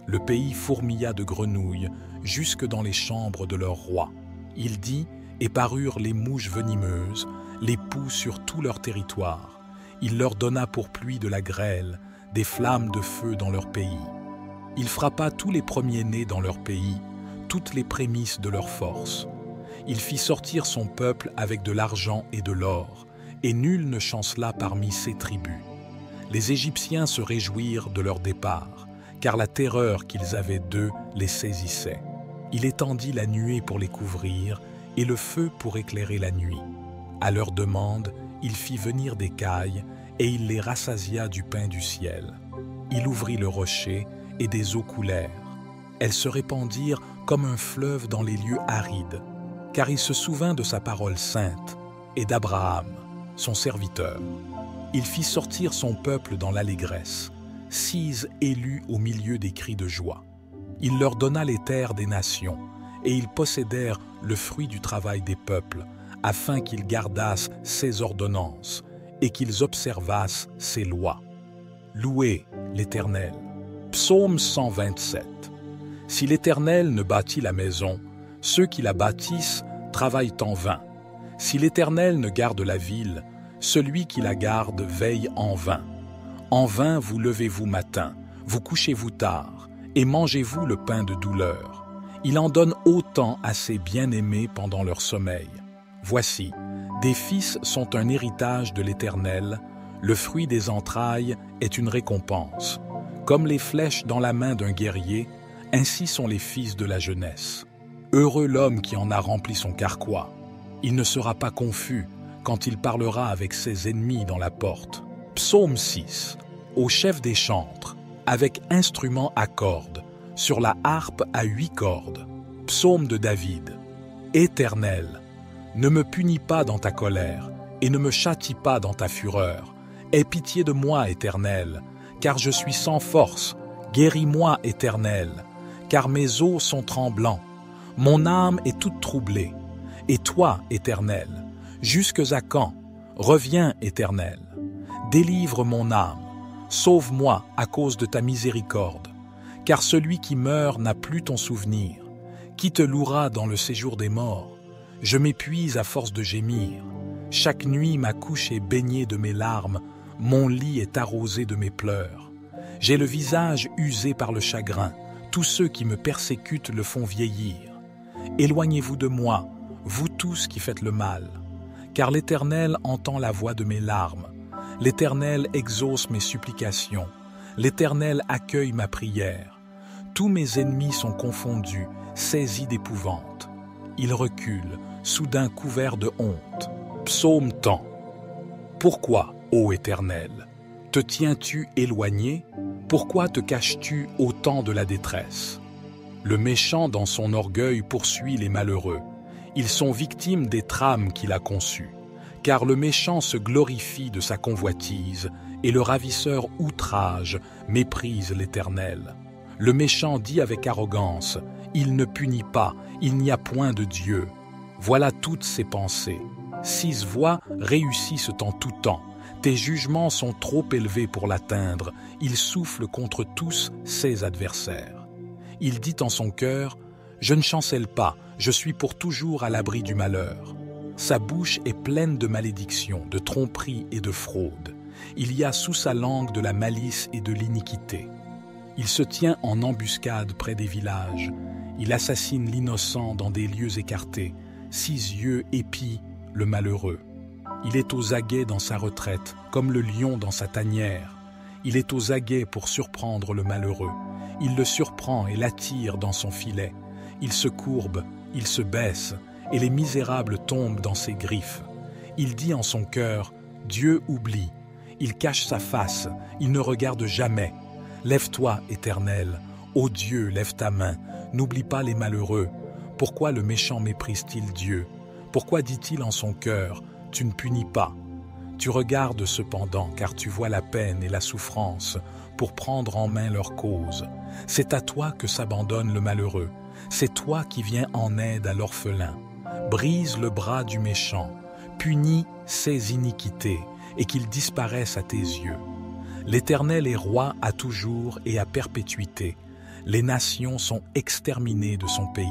Le pays fourmilla de grenouilles jusque dans les chambres de leur roi. Il dit, et parurent les mouches venimeuses, les poux sur tout leur territoire. Il leur donna pour pluie de la grêle, des flammes de feu dans leur pays. Il frappa tous les premiers-nés dans leur pays, toutes les prémices de leur force. Il fit sortir son peuple avec de l'argent et de l'or, et nul ne chancela parmi ses tribus. Les Égyptiens se réjouirent de leur départ, car la terreur qu'ils avaient d'eux les saisissait. Il étendit la nuée pour les couvrir, et le feu pour éclairer la nuit. À leur demande, il fit venir des cailles, et il les rassasia du pain du ciel. Il ouvrit le rocher, et des eaux coulèrent. Elles se répandirent comme un fleuve dans les lieux arides, car il se souvint de sa parole sainte et d'Abraham, son serviteur. Il fit sortir son peuple dans l'allégresse, 6 élus au milieu des cris de joie. Il leur donna les terres des nations, et ils possédèrent le fruit du travail des peuples, afin qu'ils gardassent ses ordonnances et qu'ils observassent ses lois. Louez l'Éternel. Psaume 127. Si l'Éternel ne bâtit la maison, ceux qui la bâtissent travaillent en vain. Si l'Éternel ne garde la ville, celui qui la garde veille en vain. En vain vous levez-vous matin, vous couchez-vous tard, et mangez-vous le pain de douleur. Il en donne autant à ses bien-aimés pendant leur sommeil. Voici, des fils sont un héritage de l'Éternel, le fruit des entrailles est une récompense. Comme les flèches dans la main d'un guerrier, ainsi sont les fils de la jeunesse. Heureux l'homme qui en a rempli son carquois. Il ne sera pas confus quand il parlera avec ses ennemis dans la porte. Psaume 6. Au chef des chantres, avec instrument à cordes, sur la harpe à 8 cordes. Psaume de David. Éternel, ne me punis pas dans ta colère, et ne me châtie pas dans ta fureur. Aie pitié de moi, Éternel, car je suis sans force. Guéris-moi, Éternel, car mes os sont tremblants. Mon âme est toute troublée. Et toi, Éternel, jusques à quand? Reviens, Éternel. Délivre mon âme. Sauve-moi à cause de ta miséricorde. car celui qui meurt n'a plus ton souvenir. Qui te louera dans le séjour des morts? Je m'épuise à force de gémir. Chaque nuit ma couche est baignée de mes larmes, mon lit est arrosé de mes pleurs. J'ai le visage usé par le chagrin, tous ceux qui me persécutent le font vieillir. Éloignez-vous de moi, vous tous qui faites le mal, car l'Éternel entend la voix de mes larmes. L'Éternel exauce mes supplications, l'Éternel accueille ma prière. Tous mes ennemis sont confondus, saisis d'épouvante. Ils reculent, soudain couverts de honte. Psaume 100. Pourquoi, ô Éternel, te tiens-tu éloigné? Pourquoi te caches-tu au temps de la détresse? Le méchant dans son orgueil poursuit les malheureux. Ils sont victimes des trames qu'il a conçues. Car le méchant se glorifie de sa convoitise, et le ravisseur outrage, méprise l'Éternel. Le méchant dit avec arrogance, « Il ne punit pas, il n'y a point de Dieu. » Voilà toutes ses pensées. 6 voies réussissent en tout temps. Tes jugements sont trop élevés pour l'atteindre. Il souffle contre tous ses adversaires. Il dit en son cœur, « Je ne chancelle pas, je suis pour toujours à l'abri du malheur. » Sa bouche est pleine de malédictions, de tromperies et de fraudes. Il y a sous sa langue de la malice et de l'iniquité. Il se tient en embuscade près des villages. Il assassine l'innocent dans des lieux écartés. 6 yeux épient le malheureux. Il est aux aguets dans sa retraite, comme le lion dans sa tanière. Il est aux aguets pour surprendre le malheureux. Il le surprend et l'attire dans son filet. Il se courbe, il se baisse, et les misérables tombent dans ses griffes. Il dit en son cœur, « Dieu oublie ». Il cache sa face, il ne regarde jamais. Lève-toi, Éternel, ô Dieu, lève ta main, n'oublie pas les malheureux. Pourquoi le méchant méprise-t-il Dieu? Pourquoi dit-il en son cœur, « Tu ne punis pas ». Tu regardes cependant, car tu vois la peine et la souffrance, pour prendre en main leur cause. C'est à toi que s'abandonne le malheureux, c'est toi qui viens en aide à l'orphelin. Brise le bras du méchant, punis ses iniquités, et qu'ils disparaissent à tes yeux. L'Éternel est roi à toujours et à perpétuité. Les nations sont exterminées de son pays.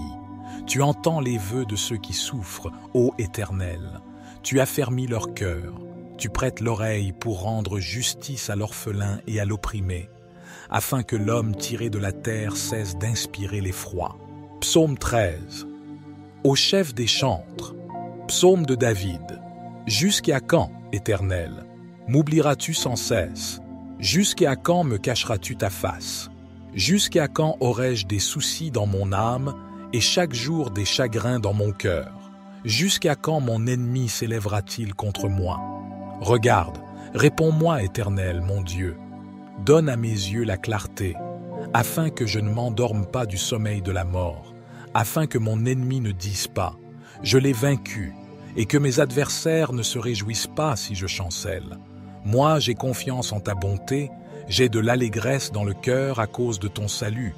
Tu entends les vœux de ceux qui souffrent, ô Éternel. Tu affermis leur cœur. Tu prêtes l'oreille pour rendre justice à l'orphelin et à l'opprimé, afin que l'homme tiré de la terre cesse d'inspirer l'effroi. Psaume 13. Au chef des chantres. Psaume de David. Jusqu'à quand, Éternel, m'oublieras-tu sans cesse? Jusqu'à quand me cacheras-tu ta face? Jusqu'à quand aurai-je des soucis dans mon âme et chaque jour des chagrins dans mon cœur? Jusqu'à quand mon ennemi s'élèvera-t-il contre moi? Regarde, réponds-moi, Éternel, mon Dieu. Donne à mes yeux la clarté, afin que je ne m'endorme pas du sommeil de la mort, afin que mon ennemi ne dise pas « Je l'ai vaincu », et que mes adversaires ne se réjouissent pas si je chancelle. Moi, j'ai confiance en ta bonté, j'ai de l'allégresse dans le cœur à cause de ton salut.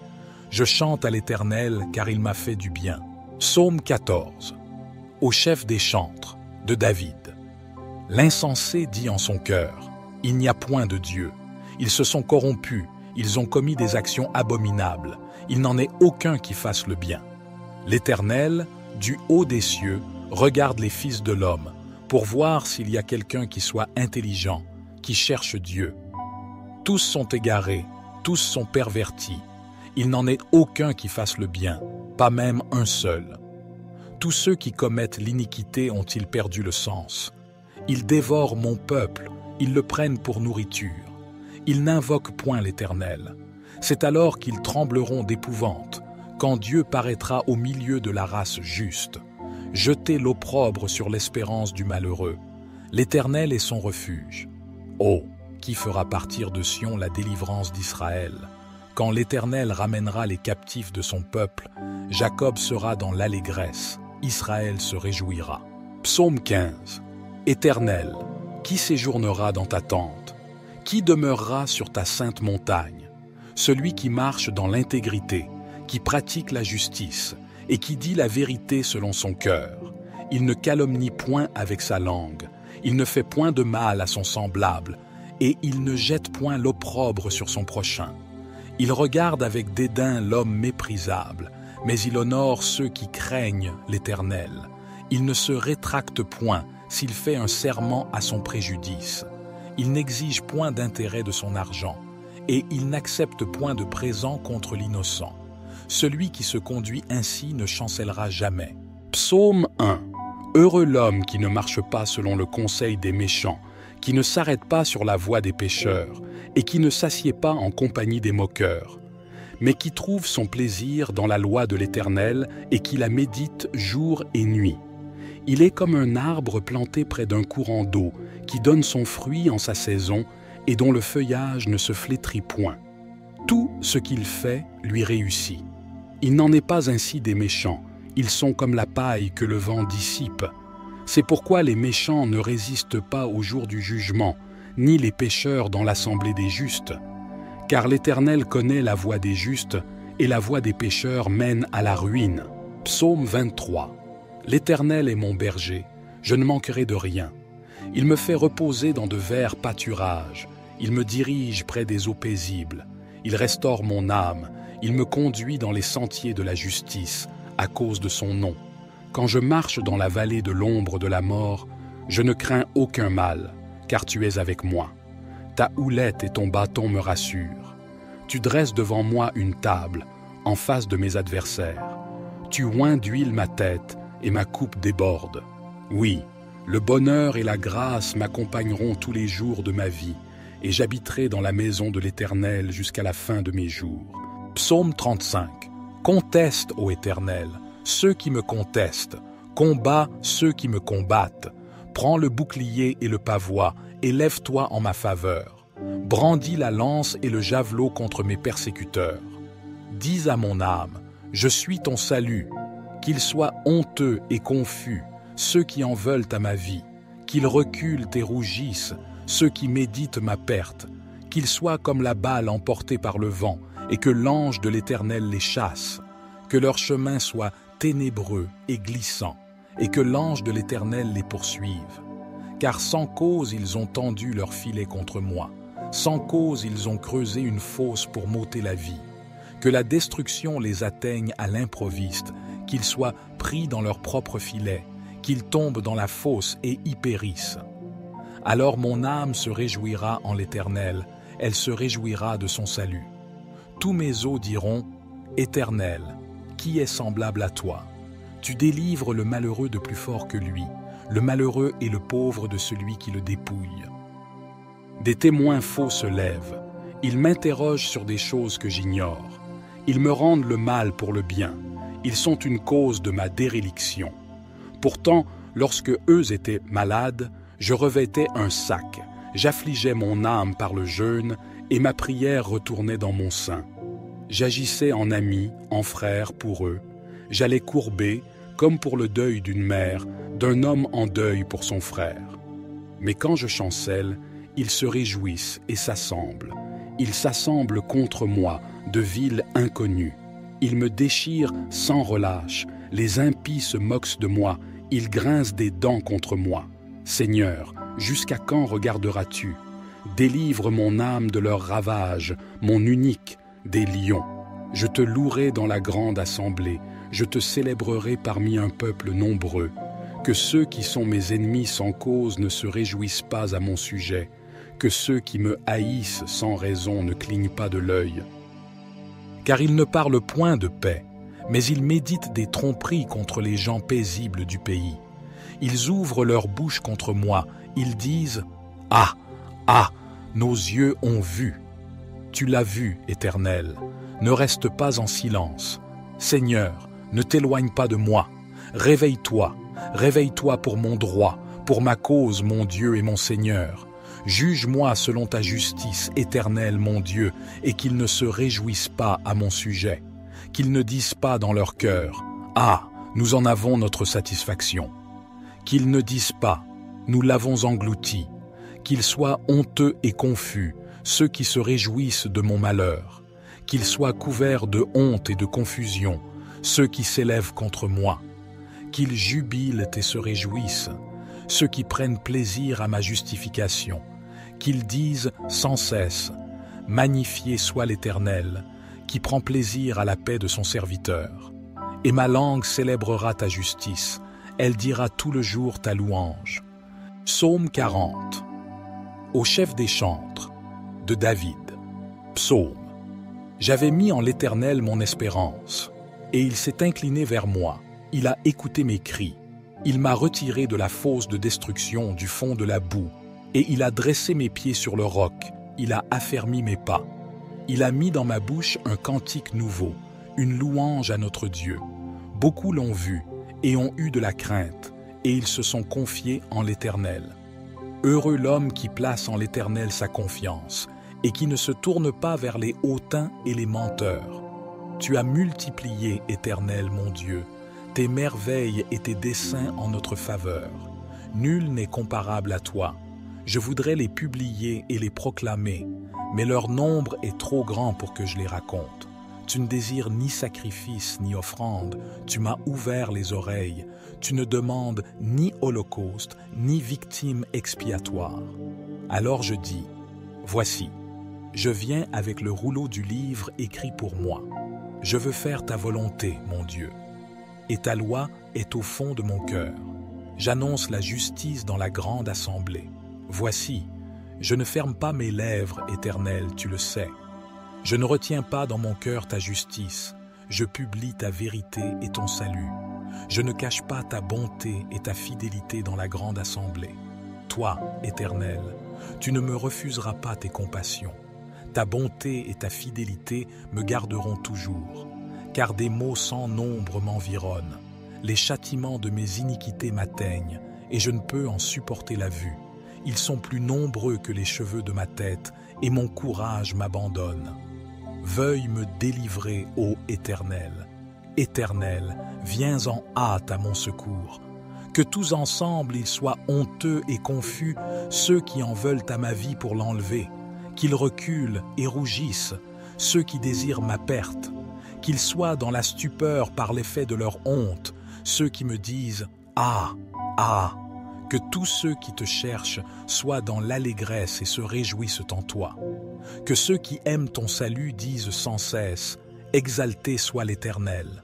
Je chante à l'Éternel, car il m'a fait du bien. Psaume 14. Au chef des chantres, de David. L'insensé dit en son cœur, « Il n'y a point de Dieu. Ils se sont corrompus, ils ont commis des actions abominables. Il n'en est aucun qui fasse le bien. L'Éternel, du haut des cieux, regarde les fils de l'homme, pour voir s'il y a quelqu'un qui soit intelligent, qui cherche Dieu. Tous sont égarés, tous sont pervertis. Il n'en est aucun qui fasse le bien, pas même un seul. Tous ceux qui commettent l'iniquité ont-ils perdu le sens? Ils dévorent mon peuple, ils le prennent pour nourriture. Ils n'invoquent point l'Éternel. C'est alors qu'ils trembleront d'épouvante, quand Dieu paraîtra au milieu de la race juste. Jetez l'opprobre sur l'espérance du malheureux. L'Éternel est son refuge. Oh, qui fera partir de Sion la délivrance d'Israël? Quand l'Éternel ramènera les captifs de son peuple, Jacob sera dans l'allégresse, Israël se réjouira. Psaume 15. Éternel, qui séjournera dans ta tente? Qui demeurera sur ta sainte montagne? Celui qui marche dans l'intégrité, qui pratique la justice et qui dit la vérité selon son cœur. Il ne calomnie point avec sa langue, il ne fait point de mal à son semblable, et il ne jette point l'opprobre sur son prochain. Il regarde avec dédain l'homme méprisable, mais il honore ceux qui craignent l'Éternel. Il ne se rétracte point s'il fait un serment à son préjudice. Il n'exige point d'intérêt de son argent, et il n'accepte point de présent contre l'innocent. Celui qui se conduit ainsi ne chancellera jamais. Psaume 1. Heureux l'homme qui ne marche pas selon le conseil des méchants, qui ne s'arrête pas sur la voie des pécheurs, et qui ne s'assied pas en compagnie des moqueurs, mais qui trouve son plaisir dans la loi de l'Éternel et qui la médite jour et nuit. Il est comme un arbre planté près d'un courant d'eau, qui donne son fruit en sa saison et dont le feuillage ne se flétrit point. Tout ce qu'il fait lui réussit. Il n'en est pas ainsi des méchants, ils sont comme la paille que le vent dissipe. C'est pourquoi les méchants ne résistent pas au jour du jugement, ni les pécheurs dans l'assemblée des justes. Car l'Éternel connaît la voie des justes, et la voie des pécheurs mène à la ruine. Psaume 23. L'Éternel est mon berger, je ne manquerai de rien. Il me fait reposer dans de verts pâturages, il me dirige près des eaux paisibles, il restaure mon âme, il me conduit dans les sentiers de la justice, à cause de son nom. Quand je marche dans la vallée de l'ombre de la mort, je ne crains aucun mal, car tu es avec moi. Ta houlette et ton bâton me rassurent. Tu dresses devant moi une table, en face de mes adversaires. Tu oins d'huile ma tête, et ma coupe déborde. Oui, le bonheur et la grâce m'accompagneront tous les jours de ma vie, et j'habiterai dans la maison de l'Éternel jusqu'à la fin de mes jours. Psaume 35. Conteste, ô Éternel, ceux qui me contestent, combat ceux qui me combattent. Prends le bouclier et le pavois, et lève-toi en ma faveur. Brandis la lance et le javelot contre mes persécuteurs. Dis à mon âme, je suis ton salut. Qu'ils soient honteux et confus, ceux qui en veulent à ma vie. Qu'ils reculent et rougissent, ceux qui méditent ma perte. Qu'ils soient comme la balle emportée par le vent, et que l'ange de l'Éternel les chasse. Que leur chemin soit ténébreux et glissant, et que l'ange de l'Éternel les poursuive. Car sans cause ils ont tendu leur filet contre moi, sans cause ils ont creusé une fosse pour m'ôter la vie. Que la destruction les atteigne à l'improviste, qu'ils soient pris dans leur propre filet, qu'ils tombent dans la fosse et y périssent. Alors mon âme se réjouira en l'Éternel, elle se réjouira de son salut. Tous mes os diront, Éternel, qui est semblable à toi? Tu délivres le malheureux de plus fort que lui, le malheureux et le pauvre de celui qui le dépouille. Des témoins faux se lèvent, ils m'interrogent sur des choses que j'ignore. Ils me rendent le mal pour le bien, ils sont une cause de ma déréliction. Pourtant, lorsque eux étaient malades, je revêtais un sac, j'affligeais mon âme par le jeûne, et ma prière retournait dans mon sein. J'agissais en ami, en frère pour eux. J'allais courber, comme pour le deuil d'une mère, d'un homme en deuil pour son frère. Mais quand je chancelle, ils se réjouissent et s'assemblent. Ils s'assemblent contre moi, de villes inconnues. Ils me déchirent sans relâche. Les impies se moquent de moi. Ils grincent des dents contre moi. Seigneur, jusqu'à quand regarderas-tu? Délivre mon âme de leurs ravages, mon unique, des lions. Je te louerai dans la grande assemblée, je te célébrerai parmi un peuple nombreux. Que ceux qui sont mes ennemis sans cause ne se réjouissent pas à mon sujet, que ceux qui me haïssent sans raison ne clignent pas de l'œil. Car ils ne parlent point de paix, mais ils méditent des tromperies contre les gens paisibles du pays. Ils ouvrent leur bouche contre moi, ils disent « Ah, ah, nos yeux ont vu !» Tu l'as vu, Éternel, ne reste pas en silence. Seigneur, ne t'éloigne pas de moi. Réveille-toi, réveille-toi pour mon droit, pour ma cause, mon Dieu et mon Seigneur. Juge-moi selon ta justice, Éternel, mon Dieu, et qu'ils ne se réjouissent pas à mon sujet. Qu'ils ne disent pas dans leur cœur, « Ah, nous en avons notre satisfaction. » Qu'ils ne disent pas, « Nous l'avons englouti. » Qu'ils soient honteux et confus, ceux qui se réjouissent de mon malheur, qu'ils soient couverts de honte et de confusion, ceux qui s'élèvent contre moi, qu'ils jubilent et se réjouissent, ceux qui prennent plaisir à ma justification, qu'ils disent sans cesse, « Magnifié soit l'Éternel, qui prend plaisir à la paix de son serviteur. Et ma langue célébrera ta justice, elle dira tout le jour ta louange. Psaume 40. Au chef des chantres, de David. Psaume. J'avais mis en l'Éternel mon espérance, et il s'est incliné vers moi, il a écouté mes cris. Il m'a retiré de la fosse de destruction, du fond de la boue, et il a dressé mes pieds sur le roc, il a affermi mes pas. Il a mis dans ma bouche un cantique nouveau, une louange à notre Dieu. Beaucoup l'ont vu et ont eu de la crainte, et ils se sont confiés en l'Éternel. Heureux l'homme qui place en l'Éternel sa confiance, et qui ne se tourne pas vers les hautains et les menteurs. Tu as multiplié, Éternel, mon Dieu, tes merveilles et tes desseins en notre faveur. Nul n'est comparable à toi. Je voudrais les publier et les proclamer, mais leur nombre est trop grand pour que je les raconte. Tu ne désires ni sacrifice ni offrande, tu m'as ouvert les oreilles. Tu ne demandes ni holocauste, ni victime expiatoire. Alors je dis, voici, je viens avec le rouleau du livre écrit pour moi. Je veux faire ta volonté, mon Dieu. Et ta loi est au fond de mon cœur. J'annonce la justice dans la grande assemblée. Voici, je ne ferme pas mes lèvres, Éternel, tu le sais. Je ne retiens pas dans mon cœur ta justice. Je publie ta vérité et ton salut. Je ne cache pas ta bonté et ta fidélité dans la grande assemblée. Toi, Éternel, tu ne me refuseras pas tes compassions. Ta bonté et ta fidélité me garderont toujours, car des maux sans nombre m'environnent. Les châtiments de mes iniquités m'atteignent, et je ne peux en supporter la vue. Ils sont plus nombreux que les cheveux de ma tête, et mon courage m'abandonne. Veuille me délivrer, ô Éternel. Éternel, viens en hâte à mon secours. Que tous ensemble ils soient honteux et confus, ceux qui en veulent à ma vie pour l'enlever. Qu'ils reculent et rougissent, ceux qui désirent ma perte. Qu'ils soient dans la stupeur par l'effet de leur honte, ceux qui me disent « Ah, ah !» Que tous ceux qui te cherchent soient dans l'allégresse et se réjouissent en toi. Que ceux qui aiment ton salut disent sans cesse « Exalté soit l'Éternel !»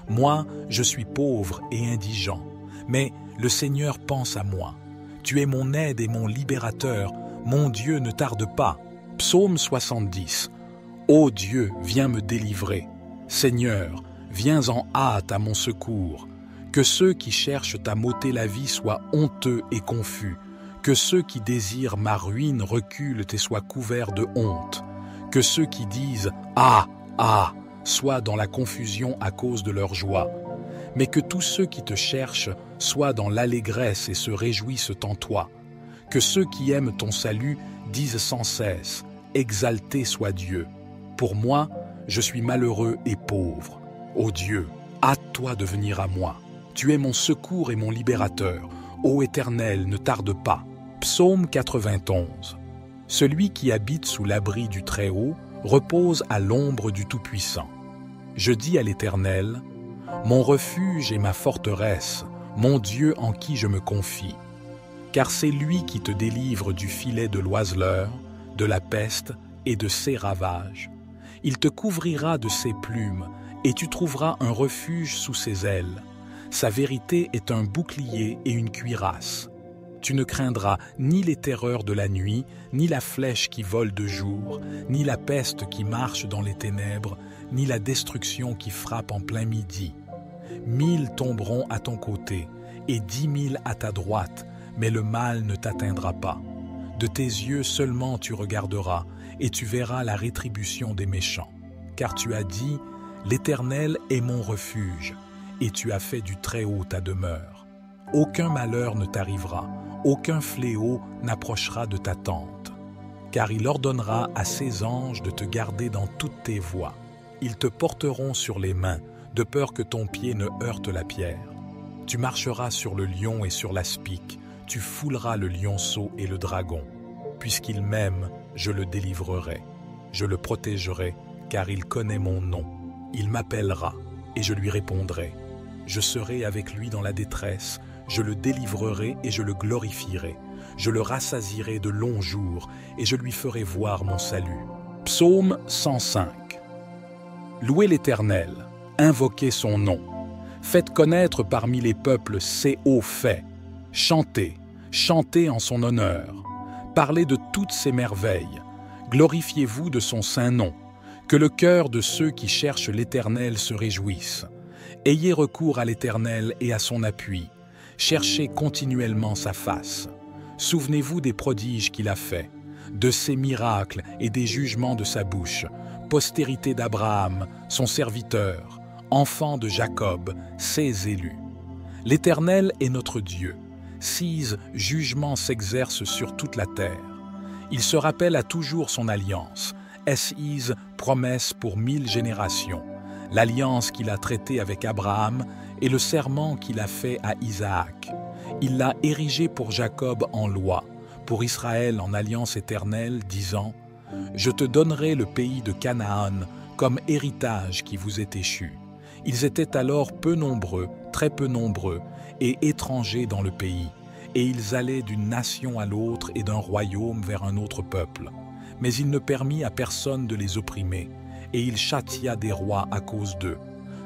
Moi, je suis pauvre et indigent, mais le Seigneur pense à moi. Tu es mon aide et mon libérateur, mon Dieu ne tarde pas. Psaume 70. Ô Dieu, viens me délivrer. Seigneur, viens en hâte à mon secours. Que ceux qui cherchent à m'ôter la vie soient honteux et confus. Que ceux qui désirent ma ruine reculent et soient couverts de honte. Que ceux qui disent « Ah, ah !» soient dans la confusion à cause de leur joie. Mais que tous ceux qui te cherchent soient dans l'allégresse et se réjouissent en toi. Que ceux qui aiment ton salut disent sans cesse « Exalté soit Dieu !» Pour moi, je suis malheureux et pauvre. Ô Dieu, hâte-toi de venir à moi. Tu es mon secours et mon libérateur. Ô Éternel, ne tarde pas. Psaume 91. Celui qui habite sous l'abri du Très-Haut repose à l'ombre du Tout-Puissant. Je dis à l'Éternel, mon refuge et ma forteresse, mon Dieu en qui je me confie. Car c'est lui qui te délivre du filet de l'oiseleur, de la peste et de ses ravages. Il te couvrira de ses plumes, et tu trouveras un refuge sous ses ailes. Sa vérité est un bouclier et une cuirasse. Tu ne craindras ni les terreurs de la nuit, ni la flèche qui vole de jour, ni la peste qui marche dans les ténèbres, ni la destruction qui frappe en plein midi. 1000 tomberont à ton côté, et 10 000 à ta droite, mais le mal ne t'atteindra pas. De tes yeux seulement tu regarderas, et tu verras la rétribution des méchants. Car tu as dit, l'Éternel est mon refuge, et tu as fait du Très-Haut ta demeure. Aucun malheur ne t'arrivera, aucun fléau n'approchera de ta tente. Car il ordonnera à ses anges de te garder dans toutes tes voies. Ils te porteront sur les mains, de peur que ton pied ne heurte la pierre. Tu marcheras sur le lion et sur l'aspic, tu fouleras le lionceau et le dragon. Puisqu'il m'aime, je le délivrerai. Je le protégerai, car il connaît mon nom. Il m'appellera, et je lui répondrai. Je serai avec lui dans la détresse, je le délivrerai et je le glorifierai. Je le rassasierai de longs jours, et je lui ferai voir mon salut. Psaume 105. Louez l'Éternel, invoquez son nom. Faites connaître parmi les peuples ses hauts faits. Chantez, chantez en son honneur. Parlez de toutes ses merveilles. Glorifiez-vous de son saint nom. Que le cœur de ceux qui cherchent l'Éternel se réjouisse. Ayez recours à l'Éternel et à son appui. Cherchez continuellement sa face. Souvenez-vous des prodiges qu'il a faits, de ses miracles et des jugements de sa bouche, postérité d'Abraham, son serviteur, enfant de Jacob, ses élus. L'Éternel est notre Dieu. Ses jugements s'exercent sur toute la terre. Il se rappelle à toujours son alliance, ses promesses pour 1000 générations, l'alliance qu'il a traitée avec Abraham et le serment qu'il a fait à Isaac. Il l'a érigé pour Jacob en loi, pour Israël en alliance éternelle, disant « Je te donnerai le pays de Canaan comme héritage qui vous est échu. » Ils étaient alors peu nombreux, très peu nombreux, et étrangers dans le pays, et ils allaient d'une nation à l'autre et d'un royaume vers un autre peuple. Mais il ne permit à personne de les opprimer, et il châtia des rois à cause d'eux.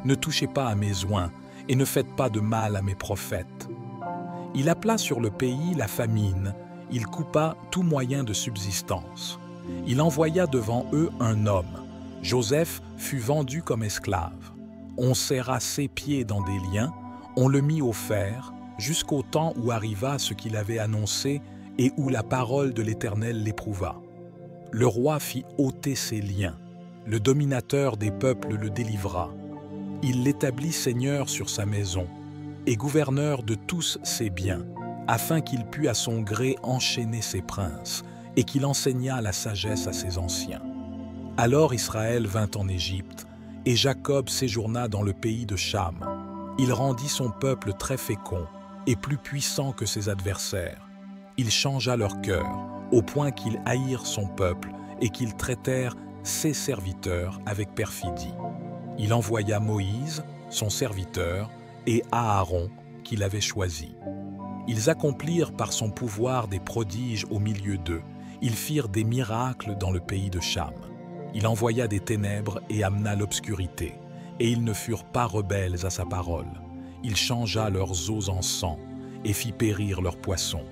Ne touchez pas à mes oints, et ne faites pas de mal à mes prophètes. Il appela sur le pays la famine, il coupa tout moyen de subsistance. Il envoya devant eux un homme. Joseph fut vendu comme esclave. On serra ses pieds dans des liens, on le mit au fer, jusqu'au temps où arriva ce qu'il avait annoncé et où la parole de l'Éternel l'éprouva. Le roi fit ôter ses liens, le dominateur des peuples le délivra. Il l'établit seigneur sur sa maison et gouverneur de tous ses biens, afin qu'il pût à son gré enchaîner ses princes et qu'il enseignât la sagesse à ses anciens. Alors Israël vint en Égypte, et Jacob séjourna dans le pays de Cham. Il rendit son peuple très fécond et plus puissant que ses adversaires. Il changea leur cœur, au point qu'ils haïrent son peuple et qu'ils traitèrent ses serviteurs avec perfidie. Il envoya Moïse, son serviteur, et Aaron, qu'il avait choisi. Ils accomplirent par son pouvoir des prodiges au milieu d'eux. Ils firent des miracles dans le pays de Cham. Il envoya des ténèbres et amena l'obscurité, et ils ne furent pas rebelles à sa parole. Il changea leurs eaux en sang et fit périr leurs poissons.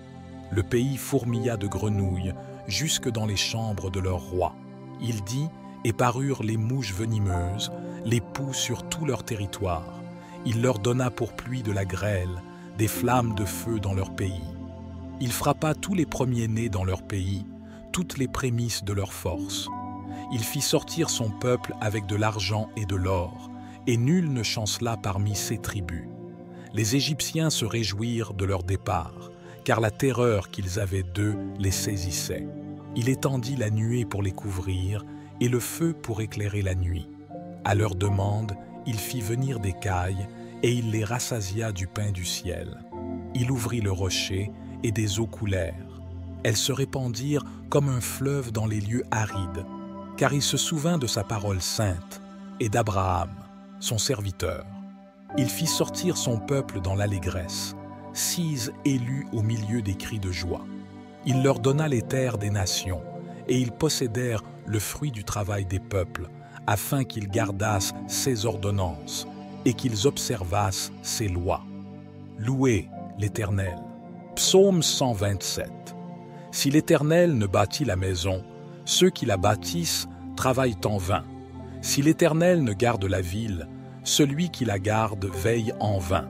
Le pays fourmilla de grenouilles jusque dans les chambres de leur roi. Il dit, et parurent les mouches venimeuses, les poux sur tout leur territoire. Il leur donna pour pluie de la grêle, des flammes de feu dans leur pays. Il frappa tous les premiers-nés dans leur pays, toutes les prémices de leur force. Il fit sortir son peuple avec de l'argent et de l'or, et nul ne chancela parmi ses tribus. Les Égyptiens se réjouirent de leur départ, car la terreur qu'ils avaient d'eux les saisissait. Il étendit la nuée pour les couvrir, et le feu pour éclairer la nuit. À leur demande, il fit venir des cailles, et il les rassasia du pain du ciel. Il ouvrit le rocher, et des eaux coulèrent. Elles se répandirent comme un fleuve dans les lieux arides, car il se souvint de sa parole sainte, et d'Abraham, son serviteur. Il fit sortir son peuple dans l'allégresse, 6 élus au milieu des cris de joie. Il leur donna les terres des nations, et ils possédèrent le fruit du travail des peuples, afin qu'ils gardassent ses ordonnances et qu'ils observassent ses lois. Louez l'Éternel. Psaume 127. Si l'Éternel ne bâtit la maison, ceux qui la bâtissent travaillent en vain. Si l'Éternel ne garde la ville, celui qui la garde veille en vain.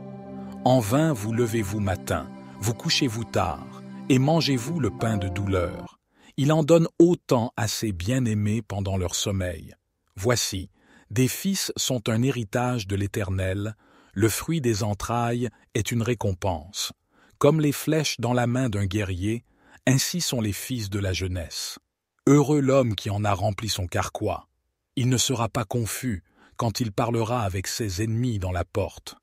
En vain vous levez-vous matin, vous couchez-vous tard, et mangez-vous le pain de douleur. Il en donne autant à ses bien-aimés pendant leur sommeil. Voici, des fils sont un héritage de l'Éternel, le fruit des entrailles est une récompense. Comme les flèches dans la main d'un guerrier, ainsi sont les fils de la jeunesse. Heureux l'homme qui en a rempli son carquois. Il ne sera pas confus quand il parlera avec ses ennemis dans la porte.